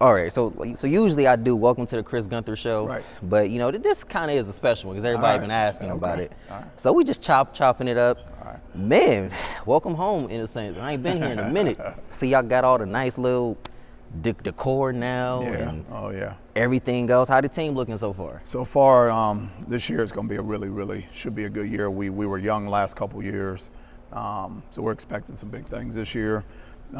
All right, so usually I do Welcome to the Chris Gunther Show, Right. but this kind of is a special one because everybody been asking about it. All right. So we just chopping it up. All right. Man, welcome home in a sense. I ain't been here in a minute. See, y'all got all the nice little decor now and everything else. How the team looking so far? So far, this year is going to be really should be a good year. We were young last couple years, so we're expecting some big things this year. We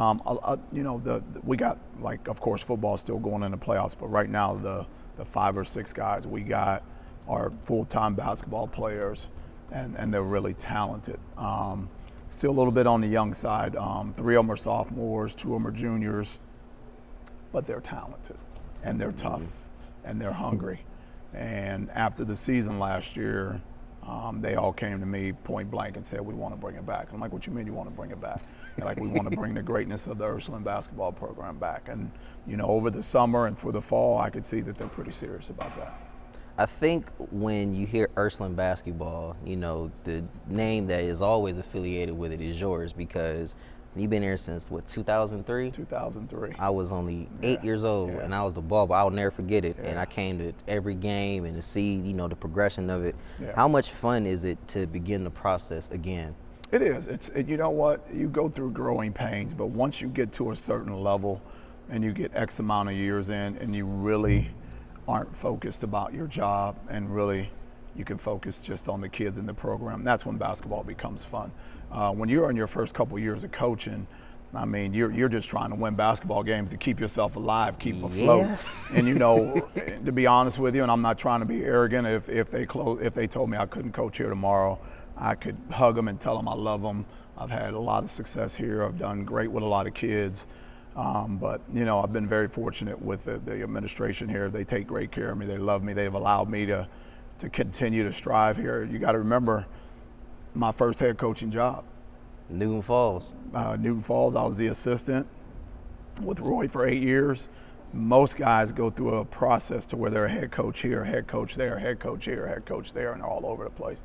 got, like, of course, football still going in the playoffs, but right now the 5 or 6 guys we got are full-time basketball players, and they're really talented. Still a little bit on the young side. 3 of them are sophomores, 2 of them are juniors, but they're talented, and they're tough, and they're hungry. And after the season last year, they all came to me point blank and said, we want to bring it back. I'm like, what you mean you want to bring it back? They're like, we want to bring the greatness of the Ursuline basketball program back. And, over the summer and for the fall, I could see that they're pretty serious about that. I think when you hear Ursuline basketball, the name that is always affiliated with it is yours because you've been here since, 2003? 2003. I was only 8 years old, and I was the ball, but I'll never forget it. And I came to every game and to see, the progression of it. Yeah. How much fun is it to begin the process again? It is. You know what? You go through growing pains, but once you get to a certain level and you get X amount of years in and you really aren't focused about your job and really you can focus just on the kids in the program, that's when basketball becomes fun. When you're in your first couple years of coaching, I mean, you're just trying to win basketball games to keep yourself alive, keep afloat. And to be honest with you, and I'm not trying to be arrogant, if they told me I couldn't coach here tomorrow, I could hug them and tell them I love them. I've had a lot of success here. I've done great with a lot of kids. But I've been very fortunate with the administration here. They take great care of me. They love me. They've allowed me to continue to strive here. You got to remember my first head coaching job. Newton Falls. Newton Falls, I was the assistant with Roy for 8 years. Most guys go through a process to where they're a head coach here, head coach there, head coach here, head coach there, and they're all over the place.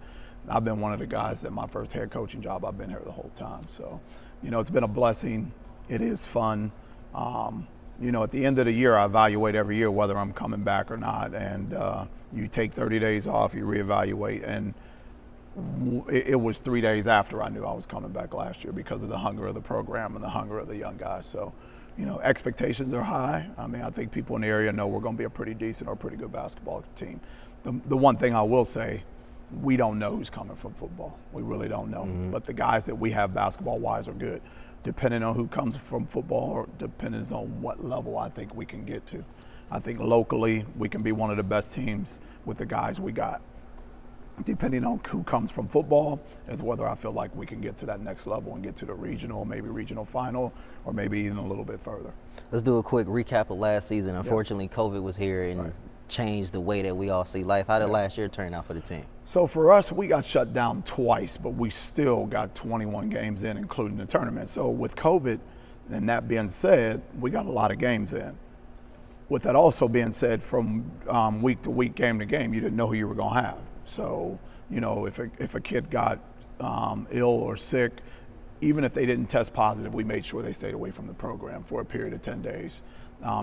I've been one of the guys that my first head coaching job, I've been here the whole time. So, it's been a blessing. It is fun. At the end of the year, I evaluate every year whether I'm coming back or not. And you take 30 days off, you reevaluate. And it was 3 days after I knew I was coming back last year because of the hunger of the program and the hunger of the young guys. So, expectations are high. I mean, I think people in the area know we're going to be a pretty decent or pretty good basketball team. The one thing I will say, we don't know who's coming from football. We really don't know. Mm-hmm. But the guys that we have basketball-wise are good. Depending on who comes from football or depending on what level I think we can get to. I think locally we can be one of the best teams with the guys we got. Depending on who comes from football is whether I feel like we can get to that next level and get to the regional, maybe regional final, or maybe even a little bit further. Let's do a quick recap of last season. Unfortunately, COVID was here and changed the way that we all see life. How did last year turn out for the team? So for us, we got shut down twice, but we still got 21 games in, including the tournament. So with COVID, and that being said, we got a lot of games in. With that also being said, from week to week, game to game, you didn't know who you were going to have. So, if a kid got ill or sick, even if they didn't test positive, we made sure they stayed away from the program for a period of 10 days.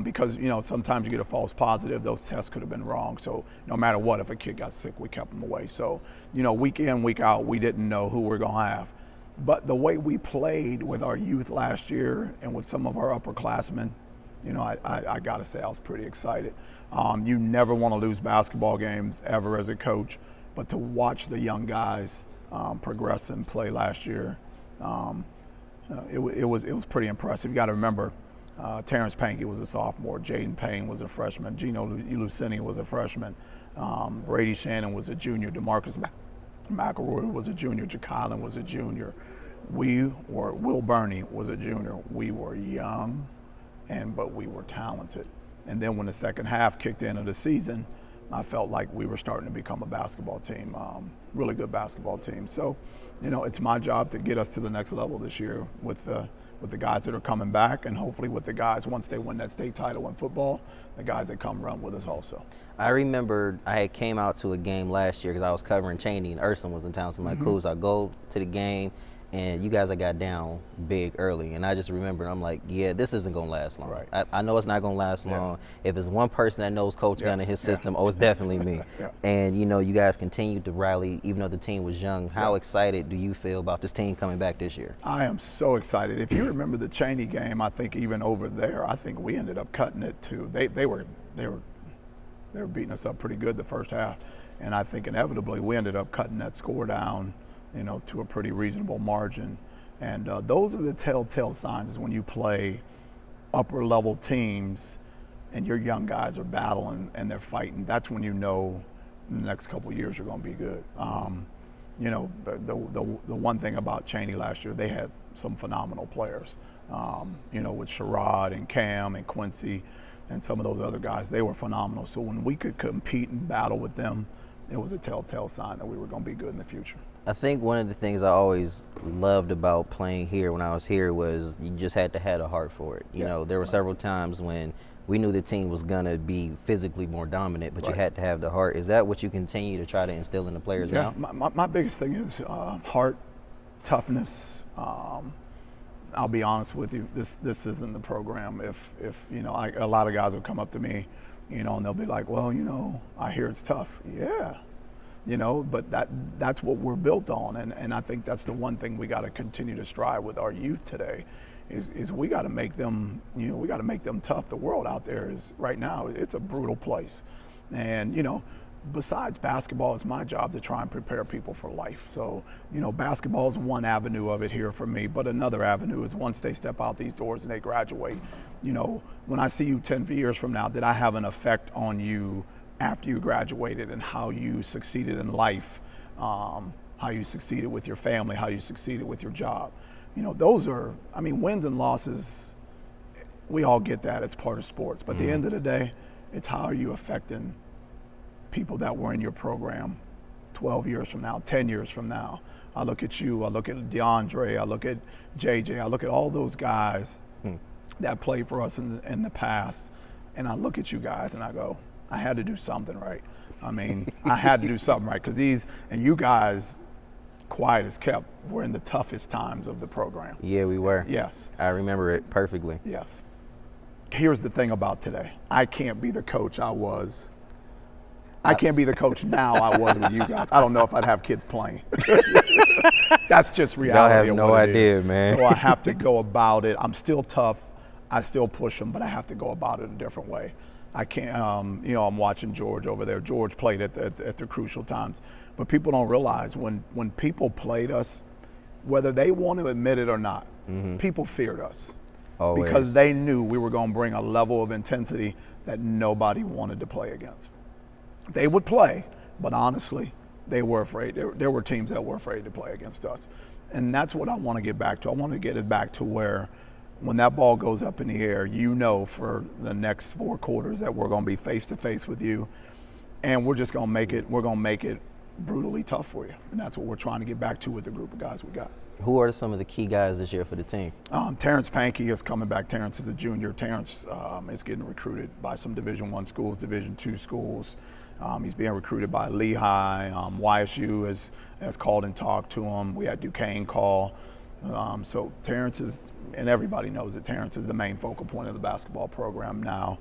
Because, sometimes you get a false positive, those tests could have been wrong. So no matter what, if a kid got sick, we kept them away. So, week in, week out, we didn't know who we're going to have. But the way we played with our youth last year and with some of our upperclassmen, I got to say I was pretty excited. You never want to lose basketball games ever as a coach, but to watch the young guys progress and play last year, it was pretty impressive. You got to remember, Terrence Pankey was a sophomore, Jaden Payne was a freshman, Gino Lucini was a freshman, Brady Shannon was a junior, DeMarcus McElroy was a junior, Ja'Kylan was a junior. Will Burney was a junior. We were young, but we were talented. And then when the second half kicked in of the season, I felt like we were starting to become a basketball team, really good basketball team. So, it's my job to get us to the next level this year with the guys that are coming back, and hopefully with the guys, once they win that state title in football, the guys that come run with us also. I remember I came out to a game last year because I was covering Cheney and Ursuline was in town, so I'm like, cool, so I go to the game, and you guys got down big early, and I just remember I'm like, yeah, this isn't gonna last long. Right. I know it's not gonna last long. If it's one person that knows Coach Gunn and his system, oh, it's definitely me. And you guys continued to rally even though the team was young. How excited do you feel about this team coming back this year? I am so excited. If you remember the Cheney game, I think even over there, I think we ended up cutting it too. They were beating us up pretty good the first half, and I think inevitably we ended up cutting that score down, to a pretty reasonable margin. And those are the telltale signs when you play upper level teams and your young guys are battling and they're fighting. That's when you know the next couple of years are going to be good. The one thing about Cheney last year, they had some phenomenal players. With Sherrod and Cam and Quincy and some of those other guys, they were phenomenal. So when we could compete and battle with them, it was a telltale sign that we were going to be good in the future. I think one of the things I always loved about playing here when I was here was you just had to have a heart for it. There were several times when we knew the team was going to be physically more dominant, but you had to have the heart. Is that what you continue to try to instill in the players now? My biggest thing is heart, toughness. I'll be honest with you, this isn't the program. If a lot of guys will come up to me, and they'll be like, well, I hear it's tough. Yeah. But that's what we're built on, and I think that's the one thing we got to continue to strive with our youth today, is we got to make them, we got to make them tough. The world out there is right now, it's a brutal place, and besides basketball, it's my job to try and prepare people for life. So basketball is one avenue of it here for me, but another avenue is once they step out these doors and they graduate, when I see you 10 years from now, did I have an effect on you after you graduated and how you succeeded in life, how you succeeded with your family, how you succeeded with your job. Those are, wins and losses, we all get that. It's part of sports. But at the end of the day, it's how are you affecting people that were in your program 12 years from now, 10 years from now. I look at you, I look at DeAndre, I look at JJ, I look at all those guys that played for us in the past, and I look at you guys and I go, I had to do something right. I had to do something right because you guys, quiet as kept, were in the toughest times of the program. Yeah, we were. Yes. I remember it perfectly. Yes. Here's the thing about today. I can't be the coach I was. I can't be the coach now I was with you guys. I don't know if I'd have kids playing. That's just reality. Y'all have no idea, man. So I have to go about it. I'm still tough. I still push them, but I have to go about it a different way. I can't, I'm watching George over there. George played at the crucial times. But people don't realize when people played us, whether they want to admit it or not, people feared us. Always. Because they knew we were going to bring a level of intensity that nobody wanted to play against. They would play, but honestly, they were afraid. There were teams that were afraid to play against us. And that's what I want to get back to. I want to get it back to where when that ball goes up in the air, for the next 4 quarters that we're going to be face to face with you, and we're just going to make it brutally tough for you. And that's what we're trying to get back to with the group of guys we got. Who are some of the key guys this year for the team? Terrence Pankey is coming back. Terrence is a junior. Terrence is getting recruited by some Division I schools, Division II schools. He's being recruited by Lehigh. YSU has called and talked to him. We had Duquesne call. So Terrence is, and everybody knows that Terrence is the main focal point of the basketball program now.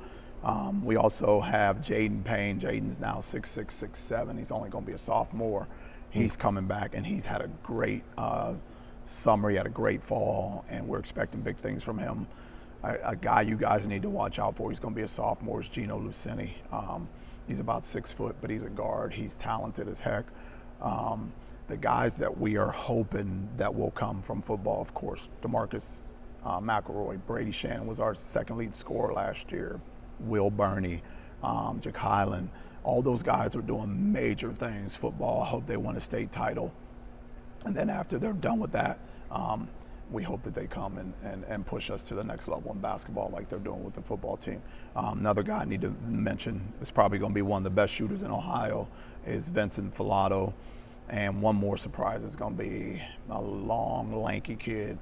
We also have Jaden Payne. Jaden's now 6'6", 6'7". He's only going to be a sophomore. He's coming back, and he's had a great summer. He had a great fall, and we're expecting big things from him. A guy you guys need to watch out for, he's going to be a sophomore, is Gino Lucini. He's about 6 foot, but he's a guard. He's talented as heck. The guys that we are hoping that will come from football, of course, DeMarcus McElroy, Brady Shannon was our second lead scorer last year, Will Burney, Jack Hyland. All those guys are doing major things. Football, I hope they win a state title. And then after they're done with that, we hope that they come and push us to the next level in basketball like they're doing with the football team. Another guy I need to mention is probably going to be one of the best shooters in Ohio is Vincent Filato. And one more surprise is going to be a long, lanky kid.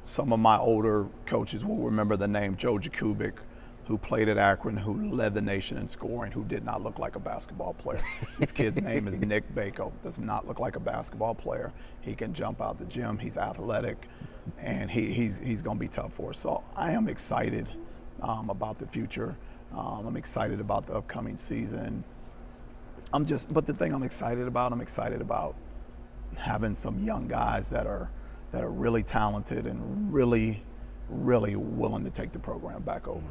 Some of my older coaches will remember the name Joe Jakubik. who played at Akron, who led the nation in scoring, who did not look like a basketball player. This kid's name is Nick Bako. Does not look like a basketball player. He can jump out the gym. He's athletic, and he's going to be tough for us. So I am excited about the future. I'm excited about the upcoming season. But the thing I'm excited about having some young guys that are really talented and really, really willing to take the program back over.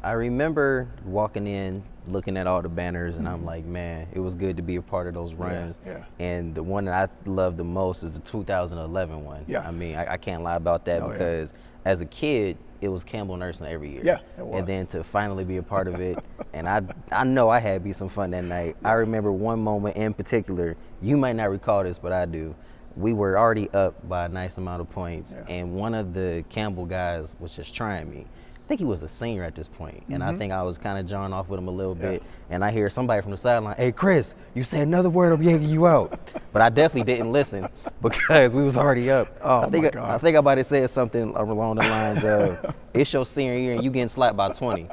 I remember walking in, looking at all the banners, and I'm like, man, it was good to be a part of those runs. Yeah. And the one that I love the most is the 2011 one. Yes. I mean, I can't lie about that because as a kid, it was Campbell Nursing every year. Yeah, it was. And then to finally be a part of it, and I know I had me some fun that night. I remember one moment in particular, you might not recall this, but I do. We were already up by a nice amount of points, and one of the Campbell guys was just trying me. I think he was a senior at this point, and I think I was kind of jawing off with him a little bit, and I hear somebody from the sideline, "Hey, Chris, you say another word, I'm yanking you out." But I definitely didn't listen because we was already up. Oh, my God. I think I might have said something along the lines of, "It's your senior year and you getting slapped by 20."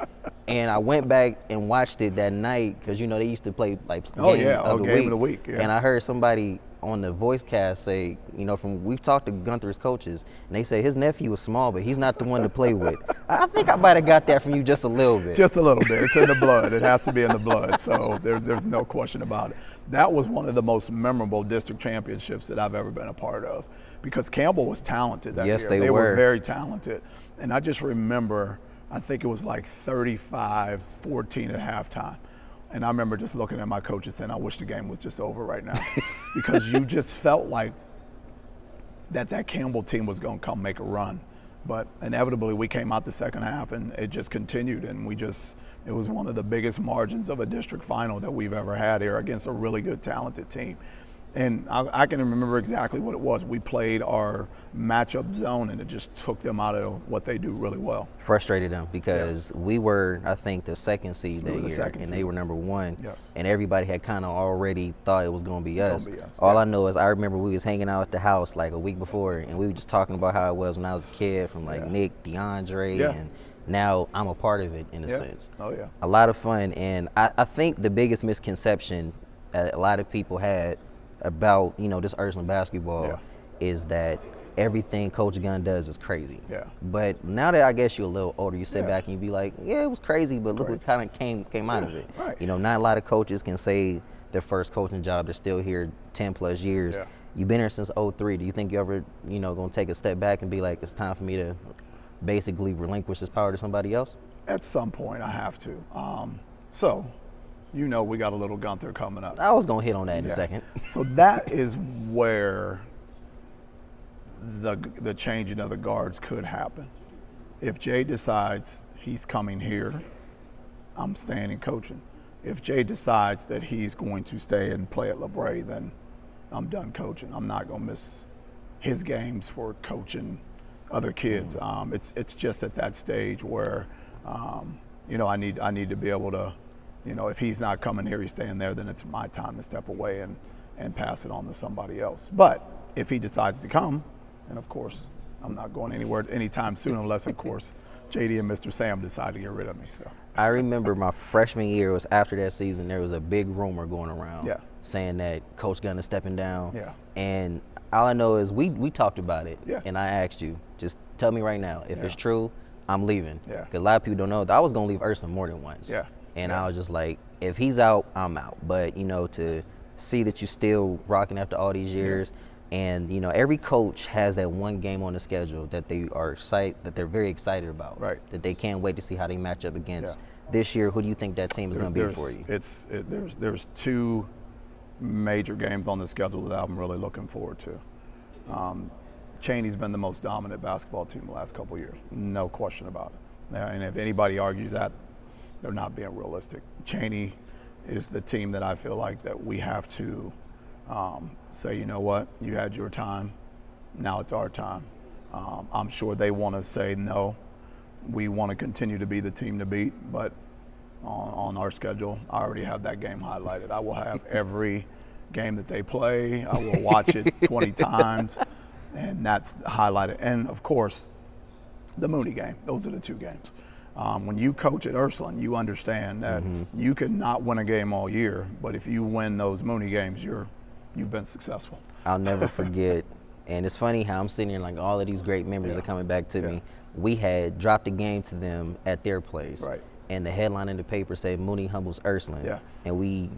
And I went back and watched it that night because, you know, they used to play like game of the week. And I heard somebody on the voice cast say, you know, we've talked to Gunther's coaches, and they say his nephew was small, but he's not the one to play with. I think I might have got that from you just a little bit. Just a little bit. It's in the blood. It has to be in the blood. So there's no question about it. That was one of the most memorable district championships that I've ever been a part of because Campbell was talented that year. Yes, they were very talented. And I just remember, I think it was like 35-14 at halftime. And I remember just looking at my coach and saying, I wish the game was just over right now. Because you just felt like that Campbell team was going to come make a run. But inevitably, we came out the second half, and it just continued. And it was one of the biggest margins of a district final that we've ever had here against a really good, talented team. And I can remember exactly what it was. We played our matchup zone, and it just took them out of what they do really well. Frustrated them because we were, I think, the second seed that year, and they were number one. Yes. And everybody had kind of already thought it was going to be us. All I know is I remember we was hanging out at the house like a week before, and we were just talking about how it was when I was a kid from like Nick, DeAndre, and now I'm a part of it in a sense. Oh, yeah. A lot of fun, and I think the biggest misconception a lot of people had about, you know, this Ursuline basketball is that everything Coach Gunn does is crazy. Yeah. But now that I guess you're a little older, you sit back and you be like, yeah, it was crazy, but look what kind of came out of it. Right. You know, not a lot of coaches can say their first coaching job, they're still here 10 plus years. Yeah. You've been here since 03. Do you think you ever, you know, going to take a step back and be like, it's time for me to basically relinquish this power to somebody else? At some point, I have to. So, you know, we got a little Gunther coming up. I was going to hit on that in a second. So that is where the changing of the guards could happen. If Jay decides he's coming here, I'm staying and coaching. If Jay decides that he's going to stay and play at LeBray, then I'm done coaching. I'm not going to miss his games for coaching other kids. It's just at that stage where, you know, I need to be able to, you know, if he's not coming here, he's staying there, then it's my time to step away and pass it on to somebody else. But if he decides to come, then of course, I'm not going anywhere anytime soon unless, of course, JD and Mr. Sam decide to get rid of me. So I remember my freshman year was after that season, there was a big rumor going around saying that Coach Gunn is stepping down. Yeah. And all I know is we talked about it, and I asked you, just tell me right now, if it's true, I'm leaving. Yeah. Because a lot of people don't know that I was going to leave Ursuline more than once. Yeah. And I was just like, if he's out, I'm out. But, you know, to see that you're still rocking after all these years, and, you know, every coach has that one game on the schedule that they're very excited about. Right. That they can't wait to see how they match up against. This year, who do you think that team is going to be for you? There's two major games on the schedule that I'm really looking forward to. Cheney's been the most dominant basketball team the last couple of years, no question about it. And if anybody argues that, they're not being realistic. Cheney is the team that I feel like that we have to say, you know what, you had your time, now it's our time. I'm sure they want to say no. We want to continue to be the team to beat, but on our schedule, I already have that game highlighted. I will have every game that they play. I will watch it 20 times, and that's highlighted. And, of course, the Mooney game. Those are the two games. When you coach at Ursuline, you understand that you can not win a game all year, but if you win those Mooney games, you've been successful. I'll never forget, and it's funny how I'm sitting here like all of these great memories are coming back to me. We had dropped a game to them at their place. Right. And the headline in the paper said Mooney humbles Ursuline. Yeah. And we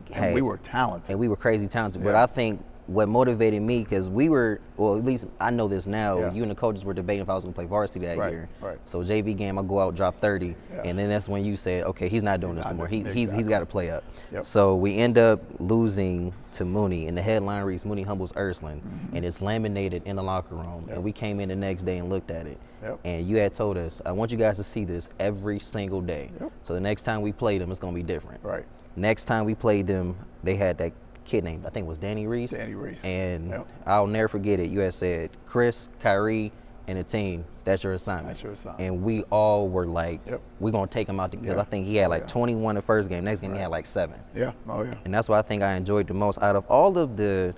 were talented. And we were crazy talented. But I think what motivated me, because we were, well, at least I know this now, you and the coaches were debating if I was going to play varsity that year. Right. So JV game, I go out, drop 30. And then that's when you said, okay, he's not doing this no more. He's got to play up. Yep. So we end up losing to Mooney. And the headline reads Mooney humbles Ursuline. And it's laminated in the locker room. And we came in the next day and looked at it. And you had told us, I want you guys to see this every single day. So the next time we play them, it's going to be different. Right. Next time we played them, they had that kid named, I think it was Danny Reese. Danny Reese. And I'll never forget it. You had said, Chris, Kyrie, and the team, that's your assignment. That's your assignment. And we all were like, we're going to take him out because I think he had like 21 the first game. Next game he had like 7. Yeah. Oh, yeah. And that's what I think I enjoyed the most. Out of all of the,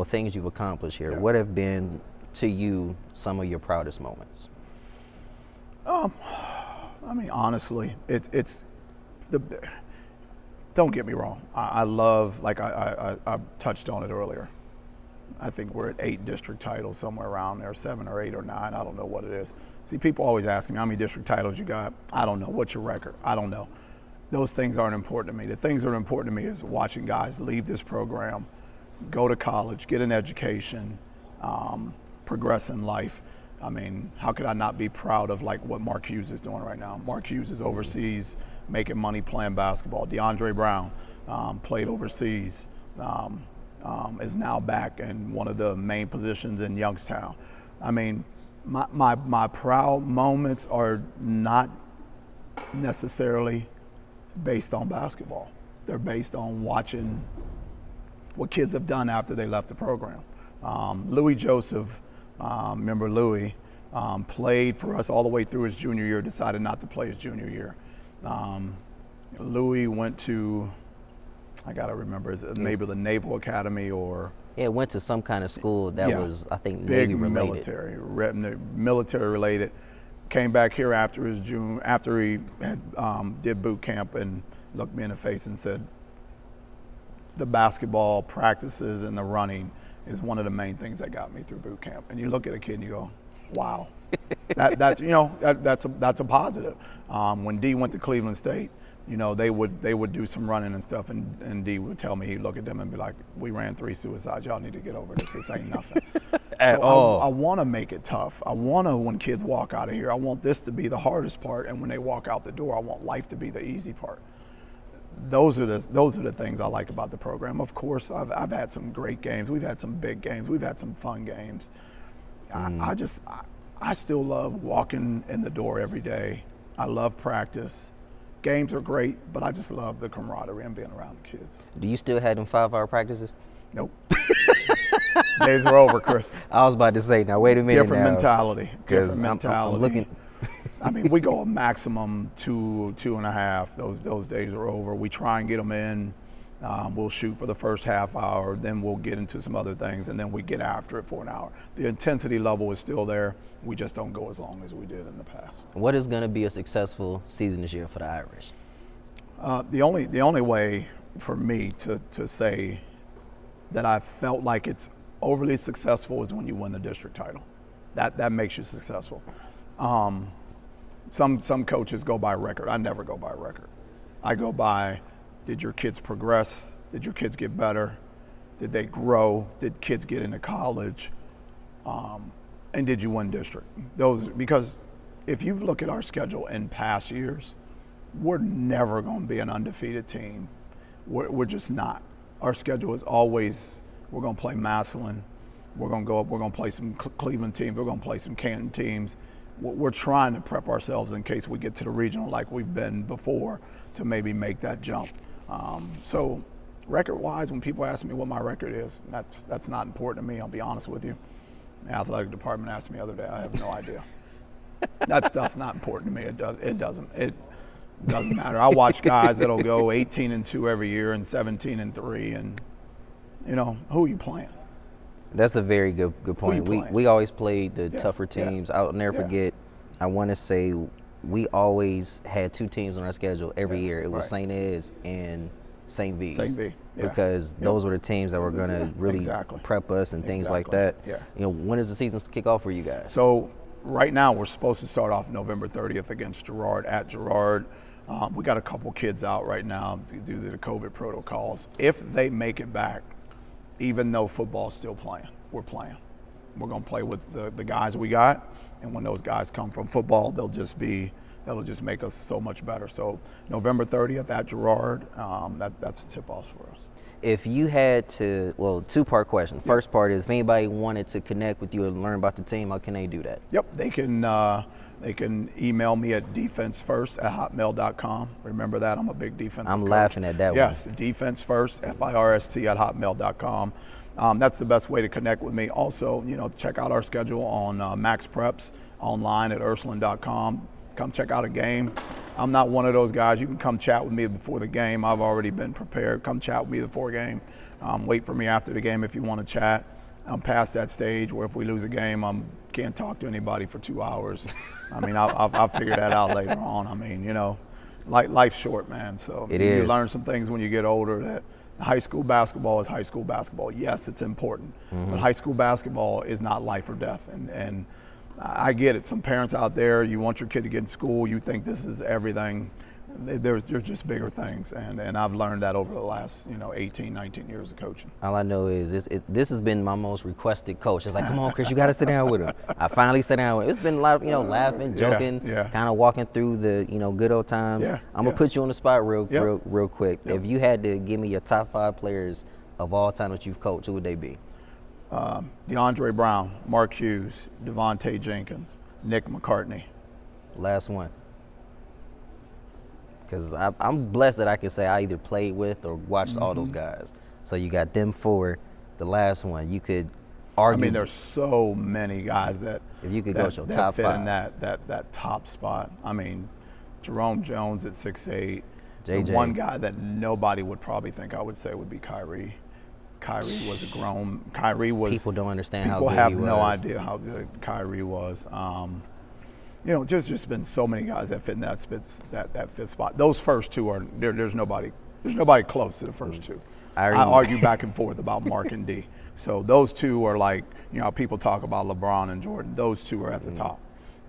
things you've accomplished here, what have been to you some of your proudest moments? I mean, honestly, it's the. Don't get me wrong. I love, like I touched on it earlier. I think we're at 8 district titles, somewhere around there, 7 or 8 or 9. I don't know what it is. See, people always ask me how many district titles you got. I don't know. What's your record? I don't know. Those things aren't important to me. The things that are important to me is watching guys leave this program, go to college, get an education, progress in life. I mean, how could I not be proud of like what Mark Hughes is doing right now? Mark Hughes is overseas making money playing basketball. DeAndre Brown played overseas, is now back in one of the main positions in Youngstown. I mean, my proud moments are not necessarily based on basketball. They're based on watching what kids have done after they left the program. Louis Joseph, remember Louis, played for us all the way through his junior year, decided not to play his junior year. Louis went to, I got to remember, is it maybe the Naval Academy or? Yeah, went to some kind of school that was, I think, big Navy related. military related. Came back here after he had, did boot camp and looked me in the face and said, the basketball practices and the running is one of the main things that got me through boot camp. And you look at a kid and you go, wow, that's a positive. When D went to Cleveland State, they would do some running and stuff, and D would tell me, he'd look at them and be like, we ran 3 suicides, y'all need to get over this, this ain't nothing. At all. I want to make it tough. I want to, when kids walk out of here, I want this to be the hardest part, and when they walk out the door, I want life to be the easy part. Those are the things I like about the program. Of course, I've had some great games. We've had some big games. We've had some fun games. I still love walking in the door every day. I love practice. Games are great, but I just love the camaraderie and being around the kids. Do you still have them 5-hour practices? Nope. Days are over, Chris. I was about to say, now wait a minute. Different mentality. I'm looking. I mean, we go a maximum 2.5. Those days are over. We try and get them in. We'll shoot for the first half hour, then we'll get into some other things, and then we get after it for an hour. The intensity level is still there. We just don't go as long as we did in the past. What is going to be a successful season this year for the Irish? The only way for me to say that I felt like it's overly successful is when you win the district title. That makes you successful. Some coaches go by record. I never go by record. I go by, did your kids progress? Did your kids get better? Did they grow? Did kids get into college? And did you win district? Because if you look at our schedule in past years, we're never going to be an undefeated team. We're just not. Our schedule is always, we're going to play Massillon. We're going to go up, we're going to play some Cleveland teams. We're going to play some Canton teams. We're trying to prep ourselves in case we get to the regional like we've been before to maybe make that jump. So record-wise, when people ask me what my record is, that's not important to me, I'll be honest with you. The athletic department asked me the other day, I have no idea. That stuff's not important to me. It doesn't matter. I watch guys that'll go 18-2 every year and 17-3, and who are you playing? That's a very good point. We always played the tougher teams. I'll never forget, I want to say we always had 2 teams on our schedule every year. It was right. St. Ed's and St. V's. St. V, yeah. Because those were the teams that were going to really prep us and things like that. Yeah. You know, when does the season kick off for you guys? So right now we're supposed to start off November 30th against Girard at Girard. We got a couple kids out right now due to the COVID protocols. If they make it back, even though football's still playing, we're playing. We're going to play with the guys we got, and when those guys come from football, that'll just make us so much better. So November 30th at Girard, that's the tip-off for us. If you had to, well, 2-part question. First part is, if anybody wanted to connect with you and learn about the team, how can they do that? Yep, they can email me at defensefirst@hotmail.com. Remember that, I'm a big defensive I'm coach. laughing at that one. Yes, defensefirst, FIRST@hotmail.com. That's the best way to connect with me. Also, check out our schedule on Max Preps online at Ursuline.com. Come check out a game. I'm not one of those guys. You can come chat with me before the game. I've already been prepared. Come chat with me before game. Wait for me after the game if you want to chat. I'm past that stage where if we lose a game, I can't talk to anybody for 2 hours. I mean, I'll figure that out later on. I mean, life's short, man. So you learn some things when you get older that high school basketball is high school basketball. Yes, it's important, but high school basketball is not life or death. And I get it. Some parents out there, you want your kid to get in school, you think this is everything. There's just bigger things, and I've learned that over the last 18, 19 years of coaching. All I know is this has been my most requested coach. It's like, come on, Chris, you got to sit down with him. I finally sat down with him. It's been a lot of laughing, joking, kind of walking through the good old times. I'm gonna put you on the spot real quick. If you had to give me your top 5 players of all time that you've coached, who would they be? DeAndre Brown, Mark Hughes, Devontae Jenkins, Nick McCartney. Last one. Because I'm blessed that I can say I either played with or watched all those guys. So you got them 4. The last one, you could argue. I mean, there's so many guys that if you could go to your top fit 5 in that top spot. I mean, Jerome Jones at 6'8". JJ. The one guy that nobody would probably think I would say would be Kyrie. Kyrie was People don't understand how good People have he was. no idea how good Kyrie was. Just been so many guys that fit in that fifth spot. Those first 2 are there's nobody close to the first 2. I argue back and forth about Mark and D. So those 2 are like, people talk about LeBron and Jordan. Those 2 are at the top.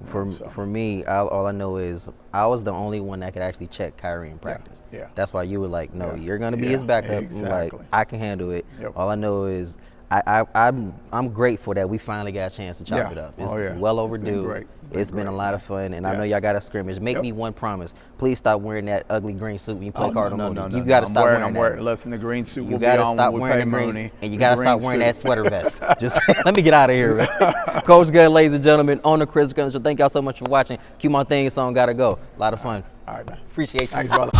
For me, all I know is I was the only one that could actually check Kyrie in practice. Yeah. That's why you were like, no, you're going to be his backup. Exactly. Like, I can handle it. Yep. All I know is I'm grateful that we finally got a chance to chop it up. It's well overdue. It's been a lot of fun, and I know y'all got a scrimmage. Make me one promise. Please stop wearing that ugly green suit when you play Cardinal Mooney. No, you got to stop wearing that. Listen, the green suit will be gotta on stop when we wearing play the green, Mooney. and you got to stop wearing that sweater vest. Just let me get out of here, man. Coach Gunn, ladies and gentlemen, owner Chris Gunther. Thank y'all so much for watching. Cue my thing song, gotta go. A lot of fun. All right, man. Appreciate you. Thanks, brother.